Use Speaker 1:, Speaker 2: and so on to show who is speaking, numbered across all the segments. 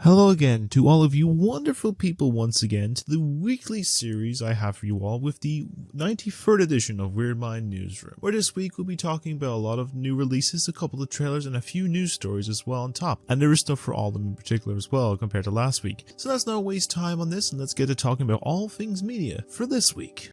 Speaker 1: Hello again to all of you wonderful people once again to the weekly series I have for you all with the 93rd edition of Weird Mind Newsroom, where this week we'll be talking about a lot of new releases, a couple of trailers, and a few news stories as well on top. And there is stuff for all of them in particular as well compared to last week. So let's not waste time on this and let's get to talking about all things media for this week.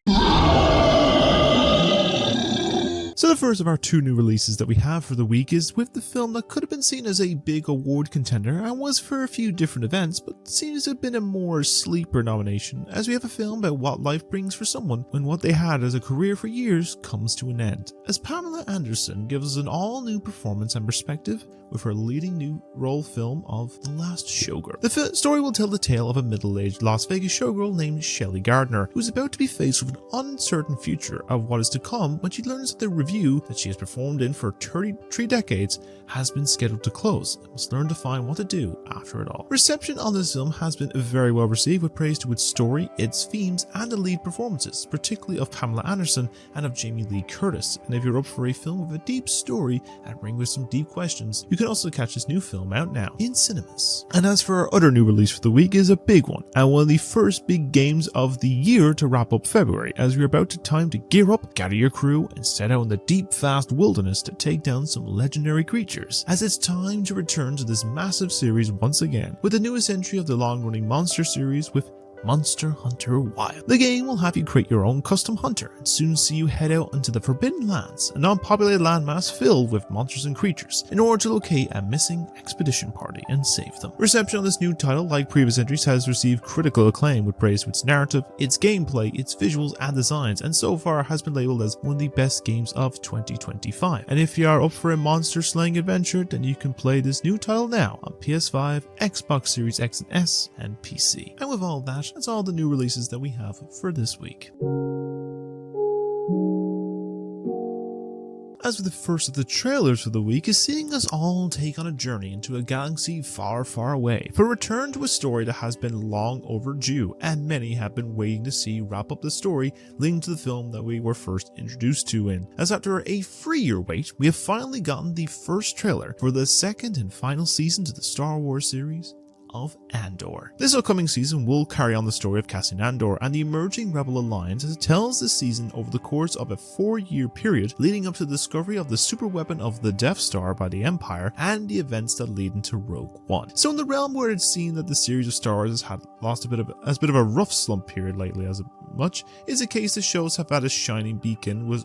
Speaker 1: So the first of our two new releases that we have for the week is with the film that could have been seen as a big award contender and was for a few different events, but seems to have been a more sleeper nomination, as we have a film about what life brings for someone when what they had as a career for years comes to an end, as Pamela Anderson gives us an all-new performance and perspective with her leading new role film of The Last Showgirl. The story will tell the tale of a middle-aged Las Vegas showgirl named Shelley Gardner, who is about to be faced with an uncertain future of what is to come when she learns that the review that she has performed in for 33 decades has been scheduled to close and must learn to find what to do after it all. Reception on this film has been very well received, with praise to its story, its themes, and the lead performances, particularly of Pamela Anderson and of Jamie Lee Curtis. And if you're up for a film with a deep story and bring with some deep questions, you can also catch this new film out now in cinemas. And as for our other new release for the week is a big one, and one of the first big games of the year to wrap up February, as we're about to time to gear up, gather your crew, and set out in the deep vast wilderness to take down some legendary creatures, as it's time to return to this massive series once again, with the newest entry of the long-running Monster series with Monster Hunter Wild. The game will have you create your own custom hunter and soon see you head out into the Forbidden Lands, a non-populated landmass filled with monsters and creatures, in order to locate a missing expedition party and save them. Reception on this new title, like previous entries, has received critical acclaim with praise for its narrative, its gameplay, its visuals and designs, and so far has been labelled as one of the best games of 2025. And if you are up for a monster slaying adventure, then you can play this new title now on PS5, Xbox Series X and S, and PC. And with all that, that's all the new releases that we have for this week. As for the first of the trailers for the week is seeing us all take on a journey into a galaxy far, far away for a return to a story that has been long overdue, and many have been waiting to see wrap up the story leading to the film that we were first introduced to in. As after a 3-year wait, we have finally gotten the first trailer for the second and final season to the Star Wars series of Andor. This upcoming season will carry on the story of Cassian Andor and the emerging Rebel Alliance, as it tells the season over the course of a 4-year period leading up to the discovery of the superweapon of the Death Star by the Empire and the events that lead into Rogue One. So in the realm where it's seen that the series of Star Wars has had lost a bit of a rough slump period lately, as much is a case the shows have had a shining beacon was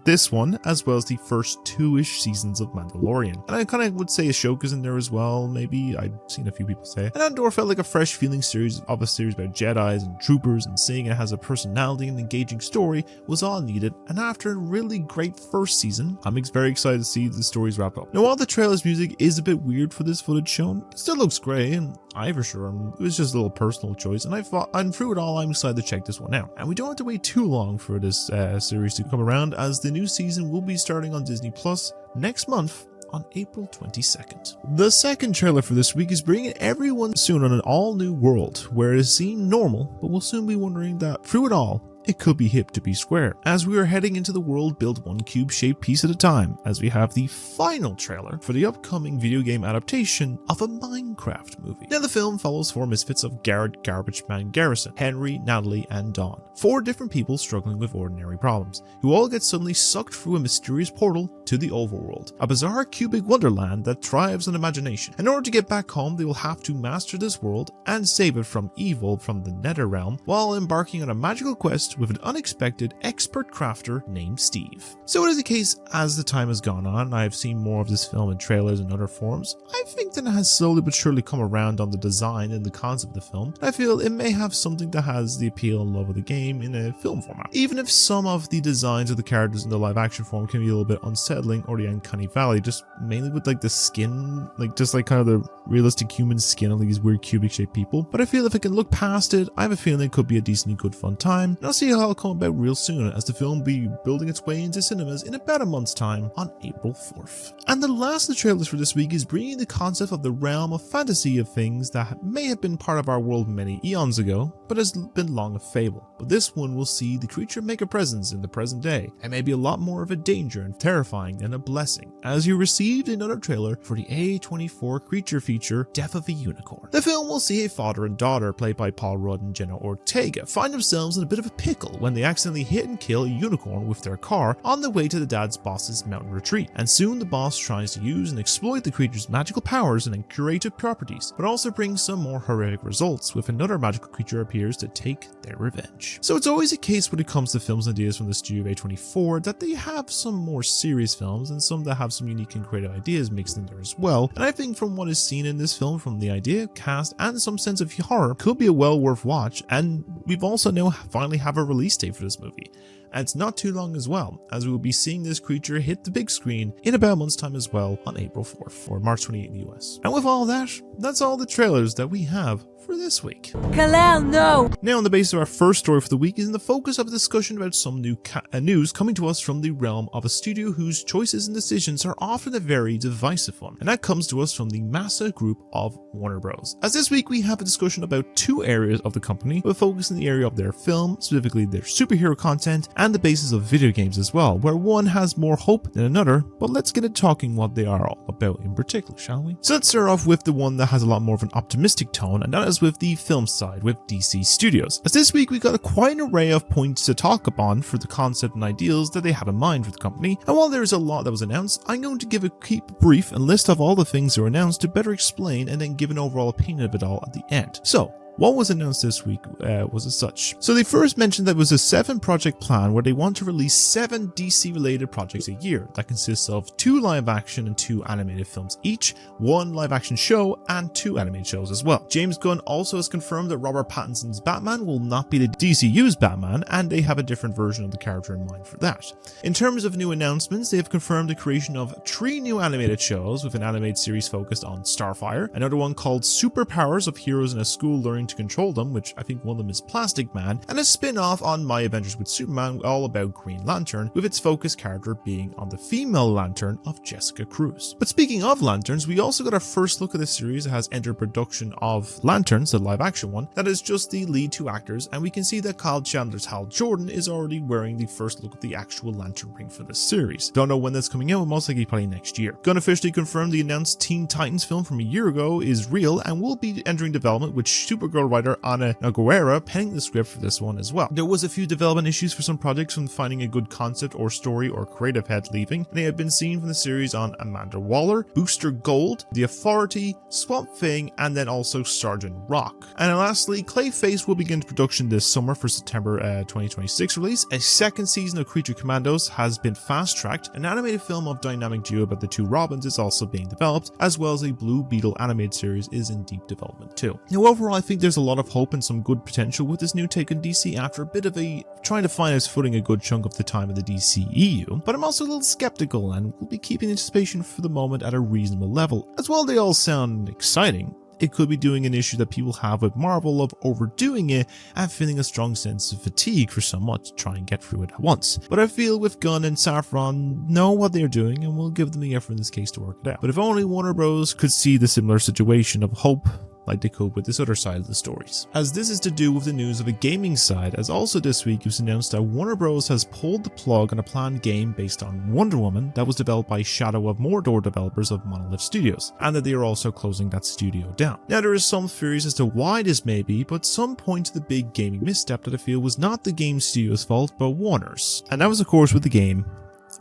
Speaker 1: this one, as well as the first 2-ish seasons of Mandalorian. And I kind of would say Ahsoka's in there as well, maybe. I've seen a few people say it. And Andor felt like a fresh feeling series about Jedis and troopers, and seeing it has a personality and engaging story was all needed. And after a really great first season, I'm very excited to see the stories wrap up. Now, while the trailer's music is a bit weird for this footage shown, it still looks great, and it was just a little personal choice, and through it all, I'm excited to check this one out. And we don't have to wait too long for this series to come around, as the new season will be starting on Disney Plus next month on April 22nd. The second trailer for this week is bringing everyone soon on an all-new world where it seemed normal, but we'll soon be wondering that through it all, it could be hip to be square, as we are heading into the world built one cube-shaped piece at a time, as we have the final trailer for the upcoming video game adaptation of a Minecraft movie. Now, the film follows 4 misfits of Garrett Garbage Man Garrison, Henry, Natalie, and Dawn. 4 different people struggling with ordinary problems, who all get suddenly sucked through a mysterious portal to the overworld, a bizarre cubic wonderland that thrives on imagination. In order to get back home, they will have to master this world and save it from evil from the Nether Realm, while embarking on a magical quest with an unexpected expert crafter named Steve. So it is the case, as the time has gone on, I have seen more of this film in trailers and other forms. I think that it has slowly but surely come around on the design and the concept of the film. I feel it may have something that has the appeal and love of the game in a film format. Even if some of the designs of the characters in the live action form can be a little bit unsettling, or the uncanny valley, just mainly with like the skin, just kind of the realistic human skin of these weird cubic shaped people. But I feel if I can look past it, I have a feeling it could be a decently good fun time. And I'll see how it'll come about real soon, as the film will be building its way into cinemas in about a month's time on April 4th. And the last of the trailers for this week is bringing the concept of the realm of fantasy of things that may have been part of our world many eons ago, but has been long a fable. But this one will see the creature make a presence in the present day, and may be a lot more of a danger and terrifying than a blessing, as you received another trailer for the A24 creature feature, Death of a Unicorn. The film will see a father and daughter, played by Paul Rudd and Jenna Ortega, find themselves in a bit of a pickle when they accidentally hit and kill a unicorn with their car on the way to the dad's boss's mountain retreat. And soon the boss tries to use and exploit the creature's magical powers and curative properties, but also brings some more horrific results, with another magical creature appears to take their revenge. So it's always a case when it comes to films and ideas from the studio of A24 that they have some more serious films and some that have some unique and creative ideas mixed in there as well. And I think from what is seen in this film, from the idea, cast, and some sense of horror, could be a well worth watch. And we've also now finally have a release date for this movie. And it's not too long as well, as we will be seeing this creature hit the big screen in about a month's time as well on April 4th, or March 28th in the US. And with all that, that's all the trailers that we have for this week.
Speaker 2: Kalel, no!
Speaker 1: Now, on the basis of our first story for the week is in the focus of a discussion about some new news coming to us from the realm of a studio whose choices and decisions are often a very divisive one, and that comes to us from the Massa group of Warner Bros. As this week we have a discussion about two areas of the company, with focus in the area of their film, specifically their superhero content, and the basis of video games as well, where one has more hope than another. But let's get into talking what they are all about in particular, shall we? So let's start off with the one that has a lot more of an optimistic tone, and that is with the film side, with DC Studios. As this week we got quite an array of points to talk upon for the concept and ideals that they have in mind for the company, and while there is a lot that was announced, I'm going to keep brief and list off all the things that were announced to better explain and then give an overall opinion of it all at the end. So, what was announced this week was as such. So they first mentioned that it was a 7-project plan where they want to release 7 DC related projects a year. That consists of 2 live action and 2 animated films each, 1 live action show and 2 animated shows as well. James Gunn also has confirmed that Robert Pattinson's Batman will not be the DCU's Batman, and they have a different version of the character in mind for that. In terms of new announcements, they have confirmed the creation of 3 new animated shows, with an animated series focused on Starfire, another one called Superpowers of Heroes in a School Learning to Control Them, which I think one of them is Plastic Man, and a spin-off on My Adventures with Superman all about Green Lantern, with its focus character being on the female Lantern of Jessica Cruz. But speaking of lanterns, we also got our first look at the series that has entered production of Lanterns, the live action one, that is just the lead 2 actors, and we can see that Kyle Chandler's Hal Jordan is already wearing the first look at the actual lantern ring for this series. Don't know when that's coming out, but most likely probably next year. Gunn officially confirmed the announced Teen Titans film from a year ago is real and will be entering development, with Supergirl writer Ana Nogueira penning the script for this one as well. There was a few development issues for some projects, from finding a good concept or story or creative head leaving, and they have been seen from the series on Amanda Waller, Booster Gold, The Authority, Swamp Thing, and then also Sergeant Rock. And lastly, Clayface will begin production this summer for September 2026 release. A second season of Creature Commandos has been fast-tracked. An animated film of dynamic duo about the 2 Robins is also being developed, as well as a Blue Beetle animated series is in deep development too. Now overall, I think there's a lot of hope and some good potential with this new take on DC after a bit of a trying to find its footing a good chunk of the time of the DCEU, but I'm also a little skeptical and will be keeping anticipation for the moment at a reasonable level. As well, they all sound exciting. It could be doing an issue that people have with Marvel of overdoing it and feeling a strong sense of fatigue for somewhat to try and get through it at once. But I feel with Gunn and Safran know what they're doing, and we'll give them the effort in this case to work it out. But if only Warner Bros. Could see the similar situation of hope like they could with this other side of the stories. As this is to do with the news of a gaming side, as also this week it was announced that Warner Bros. Has pulled the plug on a planned game based on Wonder Woman that was developed by Shadow of Mordor developers of Monolith Studios, and that they are also closing that studio down. Now there is some theories as to why this may be, but some point to the big gaming misstep that I feel was not the game studio's fault, but Warner's. And that was of course with the game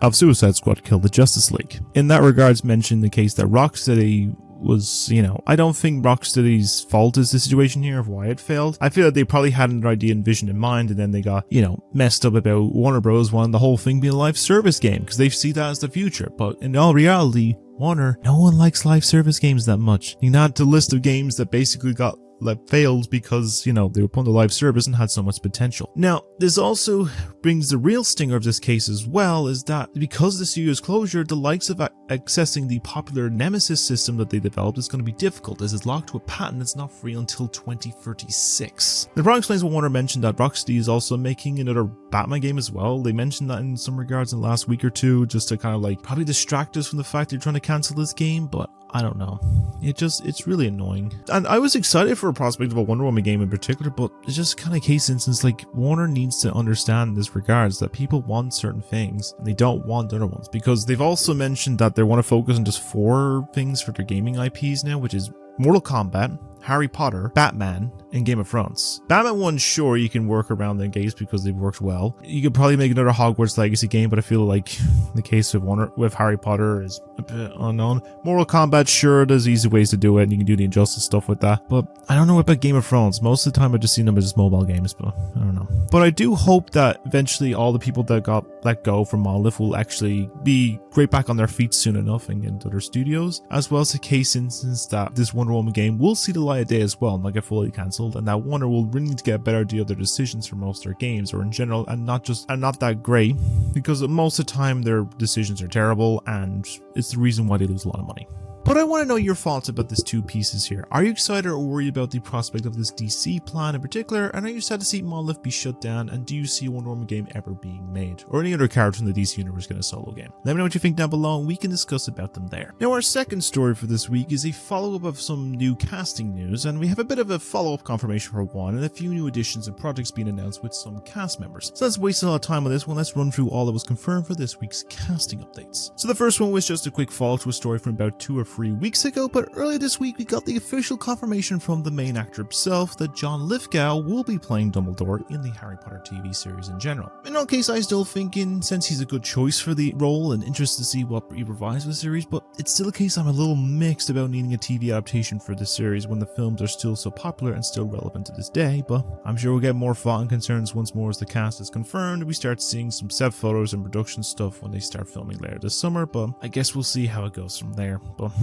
Speaker 1: of Suicide Squad Kill the Justice League. In that regards, mentioned the case that Rocksteady was, I don't think Rocksteady's fault is the situation here of why it failed. I feel that they probably had an idea and vision in mind, and then they got, messed up about Warner Bros. Wanting the whole thing being a live service game because they see that as the future. But in all reality, Warner, no one likes live service games that much. You know, the list of games that basically got failed because, you know, they were put on the live service and had so much potential. Now, this also brings the real stinger of this case as well, is that because of the studio's closure, the likes of accessing the popular Nemesis system that they developed is going to be difficult, as it's locked to a patent that's not free until 2036. The product explains what Warner mentioned that Rocksteady is also making another Batman game as well. They mentioned that in some regards in the last week or two, just to kind of like probably distract us from the fact they're trying to cancel this game, but I don't know. It's really annoying. And I was excited for a prospect of a Wonder Woman game in particular, but it's just kind of case instance, like Warner needs to understand in this regards that people want certain things and they don't want other ones, because they've also mentioned that they want to focus on just 4 things for their gaming IPs now, which is Mortal Kombat, Harry Potter, Batman, and Game of Thrones. Batman 1, sure, you can work around the games because they've worked well. You could probably make another Hogwarts Legacy game, but I feel like the case with Harry Potter is a bit unknown. Mortal Kombat, sure, there's easy ways to do it, and you can do the Injustice stuff with that, but I don't know about Game of Thrones. Most of the time I've just seen them as just mobile games, but I don't know. But I do hope that eventually all the people that got let go from Monolith will actually be right back on their feet soon enough and get into other studios, as well as the case instance that this Wonder Woman game will see the light of day as well and not get fully cancelled, and that Warner will really need to get a better idea of their decisions for most of their games, or in general, and not that great, because most of the time their decisions are terrible and it's the reason why they lose a lot of money. But I want to know your thoughts about these 2 pieces here. Are you excited or worried about the prospect of this DC plan in particular? And are you sad to see Monolith be shut down? And do you see a Wonder Woman game ever being made? Or any other character from the DC universe get a solo game? Let me know what you think down below and we can discuss about them there. Now, our second story for this week is a follow-up of some new casting news, and we have a bit of a follow-up confirmation for one and a few new additions and projects being announced with some cast members. So let's waste a lot of time on this one. Let's run through all that was confirmed for this week's casting updates. So the first one was just a quick follow-up to a story from about 2 or 3 weeks ago, but earlier this week we got the official confirmation from the main actor himself that John Lithgow will be playing Dumbledore in the Harry Potter TV series in general. In all case, I still thinking, since he's a good choice for the role and interested to see what he provides with the series, but it's still a case I'm a little mixed about needing a TV adaptation for this series when the films are still so popular and still relevant to this day, but I'm sure we'll get more thought and concerns once more as the cast is confirmed and we start seeing some set photos and production stuff when they start filming later this summer, but I guess we'll see how it goes from there, but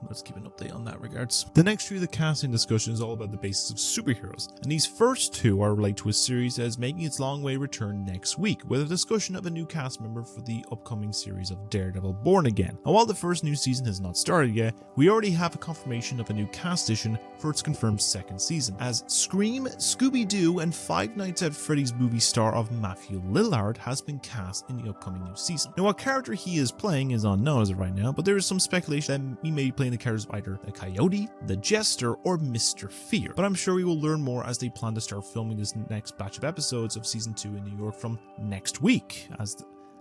Speaker 1: let's keep an update on that regards. The next tree of the casting discussion is all about the basis of superheroes, and these first 2 are related to a series that is making its long way return next week, with a discussion of a new cast member for the upcoming series of Daredevil Born Again. And while the first new season has not started yet, we already have a confirmation of a new cast addition for its confirmed second season, as Scream, Scooby-Doo, and Five Nights at Freddy's movie star of Matthew Lillard has been cast in the upcoming new season. Now, what character he is playing is unknown as of right now, but there is some speculation that he may be playing the characters of either the Coyote, the Jester, or Mr. Fear. But I'm sure we will learn more as they plan to start filming this next batch of episodes of season 2 in New York from next week,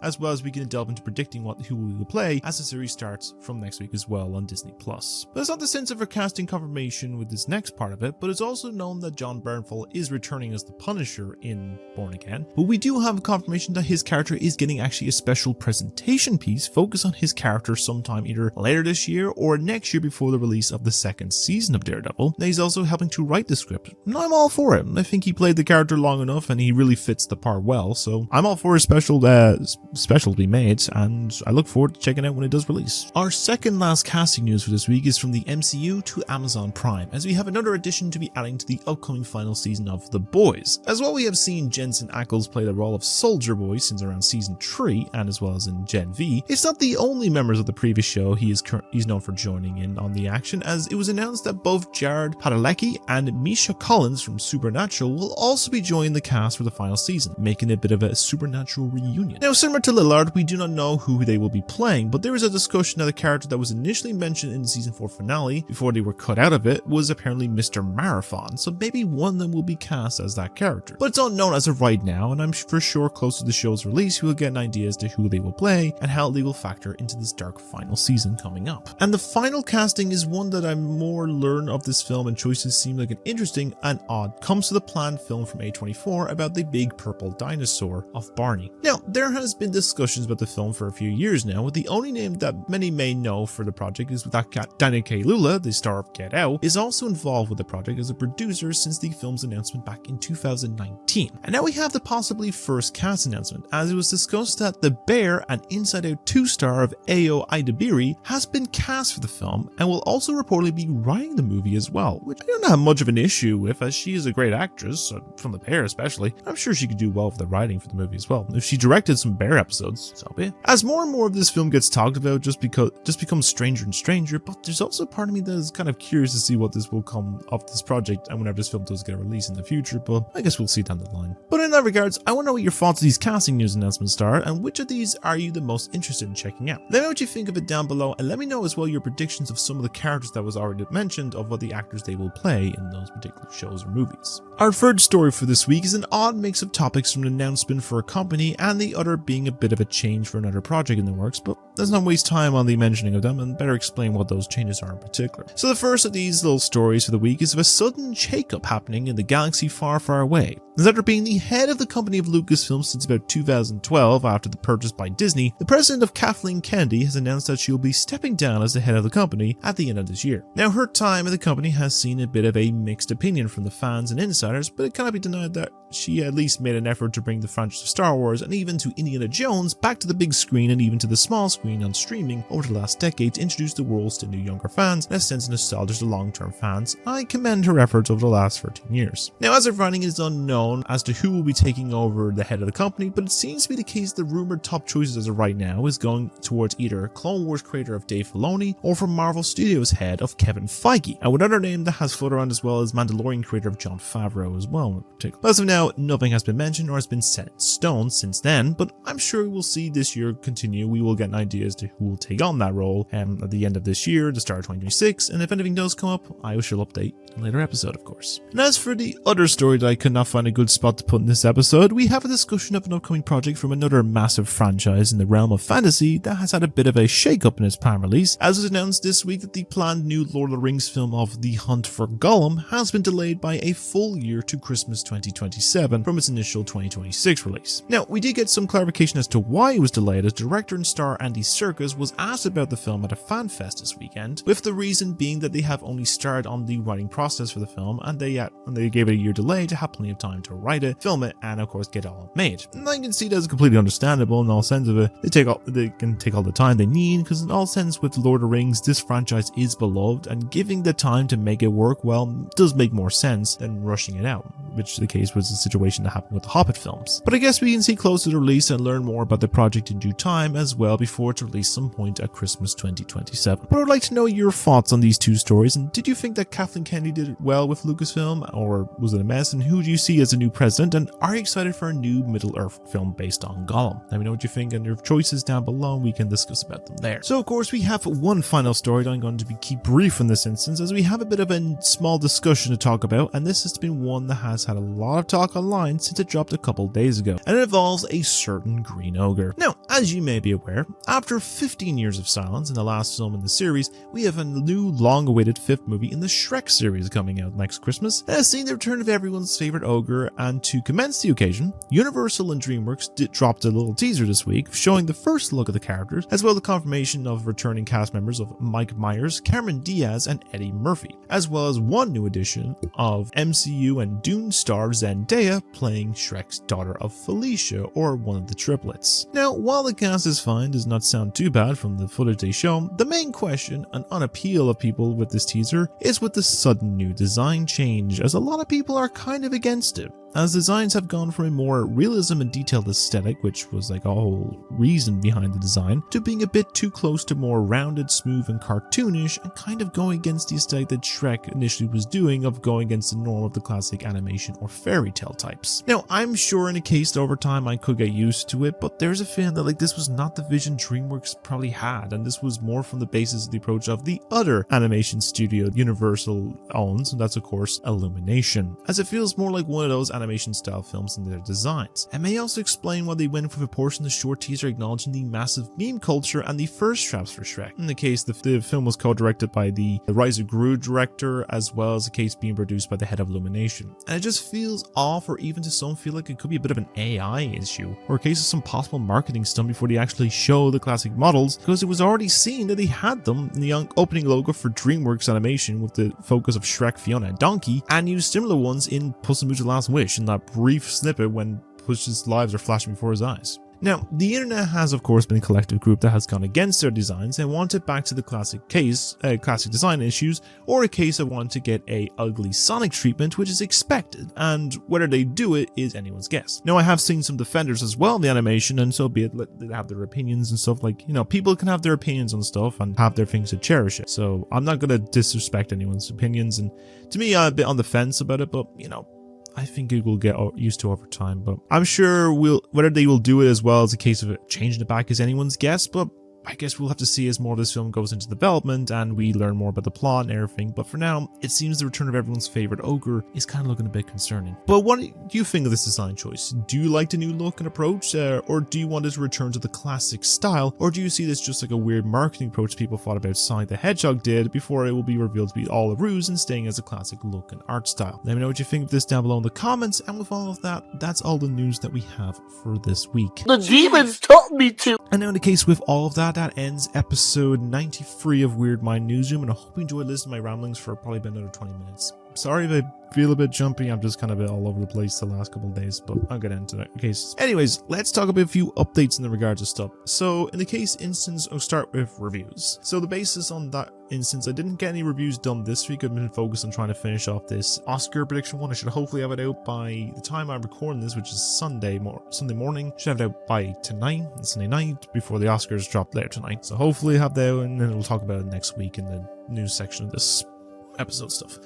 Speaker 1: as well as we can delve into predicting who we will play as the series starts from next week as well on Disney+. But it's not the sense of a casting confirmation with this next part of it, but it's also known that John Bernthal is returning as the Punisher in Born Again. But we do have a confirmation that his character is getting actually a special presentation piece focused on his character sometime either later this year or next year before the release of the second season of Daredevil. Now, he's also helping to write the script, and I'm all for it. I think he played the character long enough and he really fits the part well, so I'm all for a special to be made, and I look forward to checking out when it does release. Our second last casting news for this week is from the MCU to Amazon Prime, as we have another addition to be adding to the upcoming final season of The Boys. As well, we have seen Jensen Ackles play the role of Soldier Boy since around season 3, and as well as in Gen V. It's not the only members of the previous show he's known for joining in on the action, as it was announced that both Jared Padalecki and Misha Collins from Supernatural will also be joining the cast for the final season, making it a bit of a Supernatural reunion. Now, similar to Lillard, we do not know who they will be playing, but there is a discussion that the character that was initially mentioned in the season 4 finale, before they were cut out of it, was apparently Mr. Marathon, so maybe one of them will be cast as that character. But it's unknown as of right now, and I'm for sure close to the show's release we will get an idea as to who they will play and how they will factor into this dark final season coming up. And the final casting is one that I'm more learn of this film, and choices seem like an interesting and odd comes to the planned film from A24 about the big purple dinosaur of Barney. Now, there has been in discussions about the film for a few years now, with the only name that many may know for the project is that Daniel Kaluuya, the star of Get Out, is also involved with the project as a producer since the film's announcement back in 2019. And now we have the possibly first cast announcement, as it was discussed that the Bear and Inside Out 2 star of Ayo Idabiri has been cast for the film and will also reportedly be writing the movie as well, which I don't have much of an issue with, as she is a great actress, from the Bear especially. I'm sure she could do well with the writing for the movie as well. If she directed some Bear episodes, so be it. As more and more of this film gets talked about, just becomes stranger and stranger, but there's also a part of me that is kind of curious to see what this will come of this project and whenever this film does get released in the future, but I guess we'll see down the line. But in that regards, I want to know what your thoughts of these casting news announcements are, and which of these are you the most interested in checking out. Let me know what you think of it down below, and let me know as well your predictions of some of the characters that was already mentioned, of what the actors they will play in those particular shows or movies. Our third story for this week is an odd mix of topics from an announcement for a company and the other being a bit of a change for another project in the works, but let's not waste time on the mentioning of them and better explain what those changes are in particular. So the first of these little stories for the week is of a sudden shake-up happening in the galaxy far, far away. After being the head of the company of Lucasfilm since about 2012 after the purchase by Disney, the president of Kathleen Kennedy has announced that she will be stepping down as the head of the company at the end of this year. Now, her time at the company has seen a bit of a mixed opinion from the fans and insiders, but it cannot be denied that she at least made an effort to bring the franchise of Star Wars and even to Indiana Jones back to the big screen and even to the small screen on streaming over the last decade to introduce the worlds to new younger fans and a sense of nostalgia to long-term fans. I commend her efforts over the last 13 years. Now, as of writing, it is unknown as to who will be taking over the head of the company, but it seems to be the case the rumored top choices as of right now is going towards either Clone Wars creator of Dave Filoni or from Marvel Studios head of Kevin Feige, and with another name that has floated around as well as Mandalorian creator of Jon Favreau as well in particular. As of now, nothing has been mentioned or has been set in stone since then, but I'm sure we will see this year continue. We will get an idea as to who will take on that role at the end of this year, the start of 2026, and if anything does come up, I shall update in a later episode, of course. And as for the other story that I could not find a good spot to put in this episode, we have a discussion of an upcoming project from another massive franchise in the realm of fantasy that has had a bit of a shake-up in its prime release, as was announced this week that the planned new Lord of the Rings film of The Hunt for Gollum has been delayed by a full year to Christmas 2027 from its initial 2026 release. Now, we did get some clarification as to why it was delayed, as director and star Andy Serkis was asked about the film at a fan fest this weekend, with the reason being that they have only started on the writing process for the film and they gave it a year delay to have plenty of time to write it, film it, and of course get it all made. And I can see that as completely understandable in all sense of it. They can take all the time they need, because in all sense with Lord of the Rings, this franchise is beloved, and giving the time to make it work well does make more sense than rushing it out, which the case was the situation that happened with the Hobbit films. But I guess we can see close to the release and learn more about the project in due time as well before it's released some point at Christmas 2027. But I'd like to know your thoughts on these two stories, and did you think that Kathleen Kennedy did it well with Lucasfilm, or was it a mess, and who do you see as a new president, and are you excited for a new Middle-earth film based on Gollum? Let me know what you think and your choices down below, and we can discuss about them there. So of course we have one final story that I'm going to keep brief in this instance, as we have a bit of a small discussion to talk about, and this has been one that has had a lot of talk online since it dropped a couple days ago, and it involves a certain green ogre. Now, as you may be aware, after 15 years of silence in the last film in the series, we have a new long-awaited fifth movie in the Shrek series coming out next Christmas, and has seen the return of everyone's favorite ogre, and to commence the occasion, Universal and DreamWorks dropped a little teaser this week showing the first look at the characters, as well as the confirmation of returning cast members of Mike Myers, Cameron Diaz, and Eddie Murphy, as well as one new addition of MCU and Dune star Zendaya playing Shrek's daughter of Felicia, or one of the triplets. Now, while the cast is fine, does not sound too bad from the footage they show, the main question and unappeal of people with this teaser is with the sudden new design change, as a lot of people are kind of against it, as designs have gone from a more realism and detailed aesthetic, which was like a whole reason behind the design, to being a bit too close to more rounded, smooth and cartoonish, and kind of going against the aesthetic that Shrek initially was doing, of going against the norm of the classic animation or fairy tale types. Now, I'm sure in a case that over time I could get used to it, but there's a feeling that this was not the vision DreamWorks probably had, and this was more from the basis of the approach of the other animation studio Universal owns, and that's of course Illumination, as it feels more like one of those animation style films in their designs. It may also explain why they went with a portion of the short teaser acknowledging the massive meme culture and the first traps for Shrek. In the case, the film was co-directed by the Rise of Gru director, as well as a case being produced by the head of Illumination. And it just feels off, or even to some feel like it could be a bit of an AI issue, or a case of some possible marketing stunt before they actually show the classic models, because it was already seen that they had them in the opening logo for DreamWorks Animation with the focus of Shrek, Fiona and Donkey, and used similar ones in Puss in Boots: The Last Wish in that brief snippet when Puss's lives are flashing before his eyes. Now, the internet has of course been a collective group that has gone against their designs and wanted back to the classic design issues, or a case of wanting to get a ugly Sonic treatment, which is expected, and whether they do it is anyone's guess. Now, I have seen some defenders as well in the animation, and so be it, they have their opinions and stuff, like, you know, people can have their opinions on stuff and have their things to cherish it. So I'm not going to disrespect anyone's opinions, and to me, I'm a bit on the fence about it, but, you know, I think it will get used to over time, but I'm sure whether they will do it as well as a case of it changing it back is anyone's guess, but I guess we'll have to see as more of this film goes into development and we learn more about the plot and everything. But for now, it seems the return of everyone's favorite ogre is kind of looking a bit concerning. But what do you think of this design choice? Do you like the new look and approach, or do you want it to return to the classic style, or do you see this just like a weird marketing approach people thought about Sonic the Hedgehog did before it will be revealed to be all a ruse and staying as a classic look and art style? Let me know what you think of this down below in the comments, and with all of that, that's all the news that we have for this week.
Speaker 2: The demons taught me to.
Speaker 1: And now in the case with all of that, that ends episode 93 of Weird Mind Newsroom, and I hope you enjoyed listening to my ramblings for probably about another 20 minutes. Sorry if I feel a bit jumpy, I'm just kind of a bit all over the place the last couple of days, but I'll get into that case. Anyways, let's talk about a few updates in the regards of stuff. So in the case instance, I'll start with reviews. So the basis on that instance, I didn't get any reviews done this week. I've been focused on trying to finish off this Oscar prediction one. I should hopefully have it out by the time I'm recording this, which is Sunday morning. Should have it out by tonight, Sunday night, before the Oscars drop later tonight. So hopefully have that out, and then we'll talk about it next week in the news section of this episode stuff.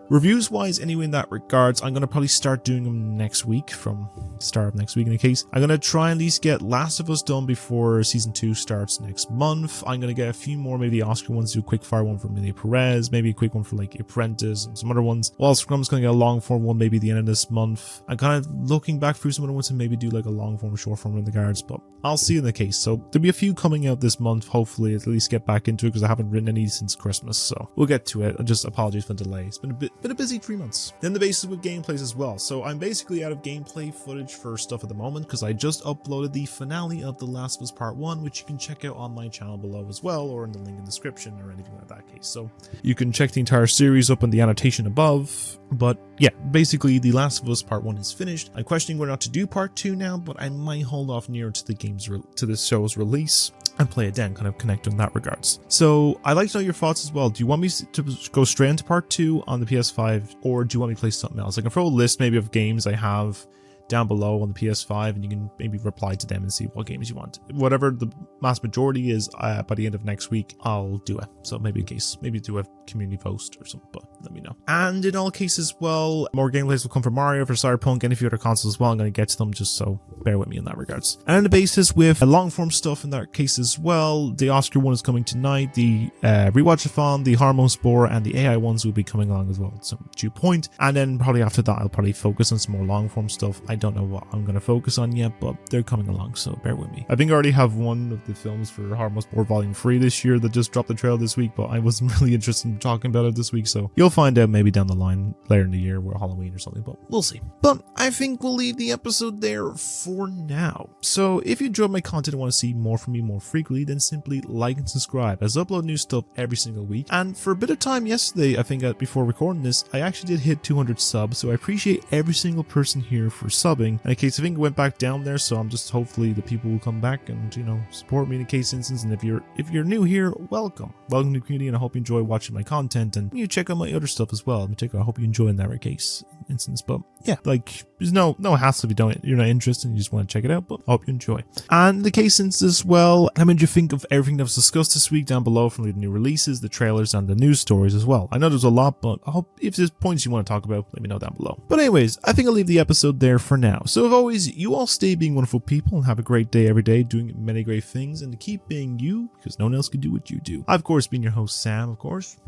Speaker 1: Reviews wise, anyway, in that regards, I'm going to probably start doing them next week, from the start of next week in the case. I'm going to try and at least get Last of Us done before season 2 starts next month. I'm going to get a few more, maybe the Oscar ones, do a quick fire one for Emilia Perez, maybe a quick one for like Apprentice and some other ones. While Scrum's going to get a long form one maybe at the end of this month. I'm kind of looking back through some other ones and maybe do like a long form, short form in the regards, but I'll see in the case. So there'll be a few coming out this month, hopefully at least get back into it, because I haven't written any since Christmas, so we'll get to it. I just apologize for the delay. It's been a busy 3 months. Then the basis with gameplays as well. So I'm basically out of gameplay footage for stuff at the moment, because I just uploaded the finale of The Last of Us Part 1, which you can check out on my channel below as well, or in the link in the description or anything like that case. So you can check the entire series up in the annotation above. But yeah, basically The Last of Us Part 1 is finished. I'm questioning whether or not to do Part 2 now, but I might hold off near to the show's release and play it then, kind of connect in that regards. So I'd like to know your thoughts as well. Do you want me to go straight into Part 2 on the PS5, or do you want me to play something else? I can throw a list maybe of games I have down below on the PS5, and you can maybe reply to them and see what games you want. Whatever the mass majority is, by the end of next week, I'll do it. So maybe do a community post or something, but let me know. And in all cases, well, more gameplays will come for Mario, for Cyberpunk, and a few other consoles as well. I'm going to get to them, just so bear with me in that regards. And on the basis with long form stuff in that case as well, the Oscar one is coming tonight, the Rewatchathon, the Hormone Spore, and the AI ones will be coming along as well at some due point. And then probably after that, I'll probably focus on some more long form stuff. I don't know what I'm going to focus on yet, but they're coming along, so bear with me. I think I already have one of the films for Hormone Spore Volume 3 this year that just dropped the trailer this week, but I wasn't really interested in talking about it this week, so you'll find out maybe down the line later in the year, or Halloween or something, but we'll see. But I think we'll leave the episode there for now. So if you enjoyed my content and want to see more from me more frequently, then simply like and subscribe, as I upload new stuff every single week. And for a bit of time yesterday, I think before recording this, I actually did hit 200 subs, so I appreciate every single person here for subbing. In case I think it went back down there, so I'm just hopefully the people will come back and, you know, support me in the case instance. And if you're new here, welcome to the community, and I hope you enjoy watching my content, and you check out my other stuff as well. In particular, I hope you enjoy in that case instance. But yeah, like, there's no hassle if you're not interested and you just want to check it out, but I hope you enjoy. And the case instance as well, how did you think of everything that was discussed this week down below, from the new releases, the trailers, and the news stories as well? I know there's a lot, but I hope if there's points you want to talk about, let me know down below. But anyways, I think I'll leave the episode there for now. So as always, you all stay being wonderful people and have a great day every day, doing many great things, and to keep being you, because no one else can do what you do. I've of course been your host, Sam, of course.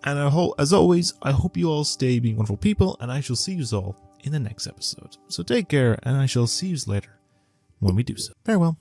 Speaker 1: And as always, I hope you all stay being wonderful people, and I shall see you all in the next episode. So take care, and I shall see you later when we do so. Farewell.